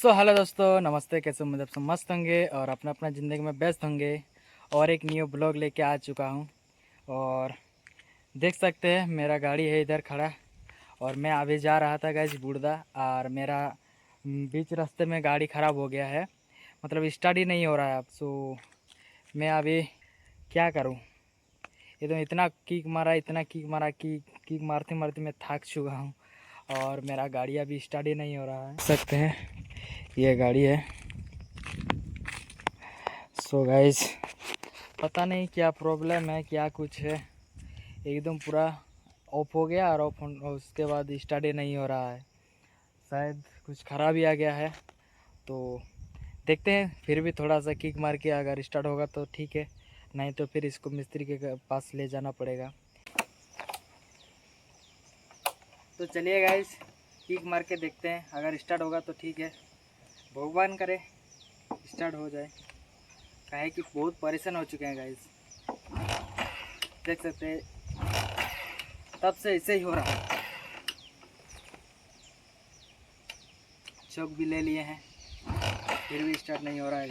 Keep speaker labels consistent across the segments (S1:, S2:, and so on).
S1: Hello दोस्तों, नमस्ते। कैसे उम्मीद आप सब मस्त होंगे और अपना अपना ज़िंदगी में व्यस्त होंगे। और एक न्यू ब्लॉग लेके आ चुका हूँ। और देख सकते हैं मेरा गाड़ी है इधर खड़ा। और मैं अभी जा रहा था गाइस बूड़दा, और मेरा बीच रास्ते में गाड़ी ख़राब हो गया है। मतलब स्टार्ट ही नहीं हो रहा है अब। सो मैं अभी क्या करूँ। ये तो इतना किक मारा कि किक मारते मारते मैं थक चुका हूँ। और मेरा गाड़ी अभी स्टार्ट ही नहीं हो रहा है। देख सकते हैं ये गाड़ी है। सो गाइस पता नहीं क्या प्रॉब्लम है, क्या कुछ है। एकदम पूरा ऑफ हो गया और ऑफ उसके बाद स्टार्ट ही नहीं हो रहा है। शायद कुछ ख़राब ही आ गया है। तो देखते हैं, फिर भी थोड़ा सा किक मार के अगर स्टार्ट होगा तो ठीक है, नहीं तो फिर इसको मिस्त्री के पास ले जाना पड़ेगा। तो चलिए गाइस किक मार के देखते हैं, अगर स्टार्ट होगा तो ठीक है। भगवान करे स्टार्ट हो जाए। काहे कि बहुत परेशान हो चुके हैं गाइस। देख सकते हैं तब से ऐसे ही हो रहा है। चौक भी ले लिए हैं, फिर भी स्टार्ट नहीं हो रहा है।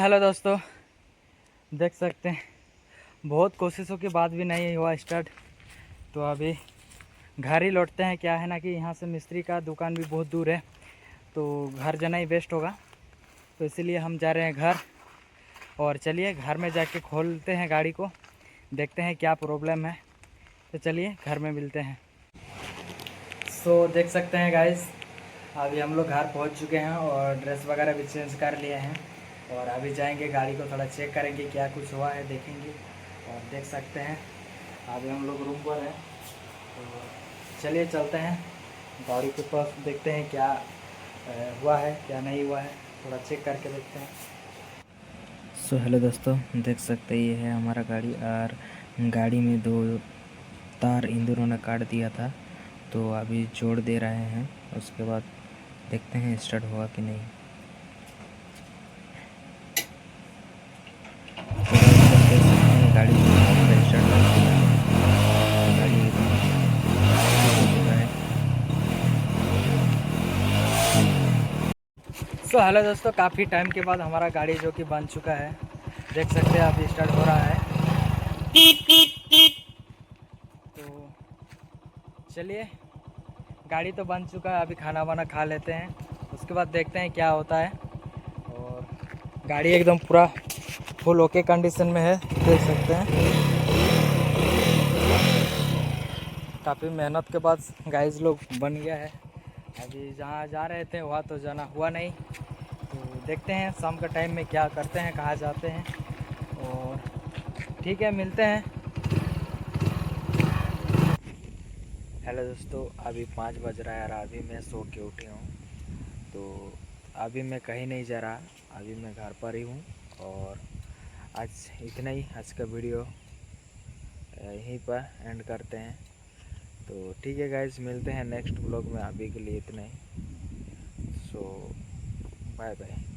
S1: हेलो दोस्तों, देख सकते हैं बहुत कोशिशों के बाद भी नहीं हुआ स्टार्ट। तो अभी घर ही लौटते हैं। क्या है ना कि यहाँ से मिस्त्री का दुकान भी बहुत दूर है, तो घर जाना ही बेस्ट होगा। तो इसीलिए हम जा रहे हैं घर। और चलिए घर में जाके खोलते हैं गाड़ी को, देखते हैं क्या प्रॉब्लम है। तो चलिए घर में मिलते हैं। देख सकते हैं गाइस, अभी हम लोग घर पहुंच चुके हैं और ड्रेस वगैरह भी चेंज कर लिए हैं। और अभी जाएंगे गाड़ी को थोड़ा चेक करेंगे क्या कुछ हुआ है, देखेंगे। और देख सकते हैं अभी हम लोग रूम पर हैं। तो चलिए चलते हैं गाड़ी के पास, देखते हैं क्या हुआ है क्या नहीं हुआ है, थोड़ा चेक करके देखते हैं। हेलो दोस्तों, देख सकते हैं ये है हमारा गाड़ी। और गाड़ी में दो तार इन दोनों ने काट दिया था, तो अभी जोड़ दे रहे हैं। उसके बाद देखते हैं स्टार्ट हुआ कि नहीं। तो गाड़ी स्टार्ट कर दिया। गाड़ी हेलो दोस्तों, काफ़ी टाइम के बाद हमारा गाड़ी जो कि बन चुका है। देख सकते हैं अभी स्टार्ट हो रहा है। तो चलिए गाड़ी तो बन चुका है, अभी खाना वाना खा लेते हैं, उसके बाद देखते हैं क्या होता है। और गाड़ी एकदम पूरा फुल ओके कंडीशन में है, देख सकते हैं। काफ़ी मेहनत के बाद गाइस लोग बन गया है। अभी जहाँ जा रहे थे वहाँ तो जाना हुआ नहीं। तो देखते हैं शाम का टाइम में क्या करते हैं, कहाँ जाते हैं। और ठीक है, मिलते हैं। हेलो दोस्तों, अभी 5 बज रहा है और अभी मैं सो के उठी हूँ। तो अभी मैं कहीं नहीं जा रहा, अभी मैं घर पर ही हूँ। और आज इतना ही, आज का वीडियो यहीं पर एंड करते हैं। तो ठीक है गाइस, मिलते हैं नेक्स्ट ब्लॉग में। अभी के लिए इतना ही। Bye bye.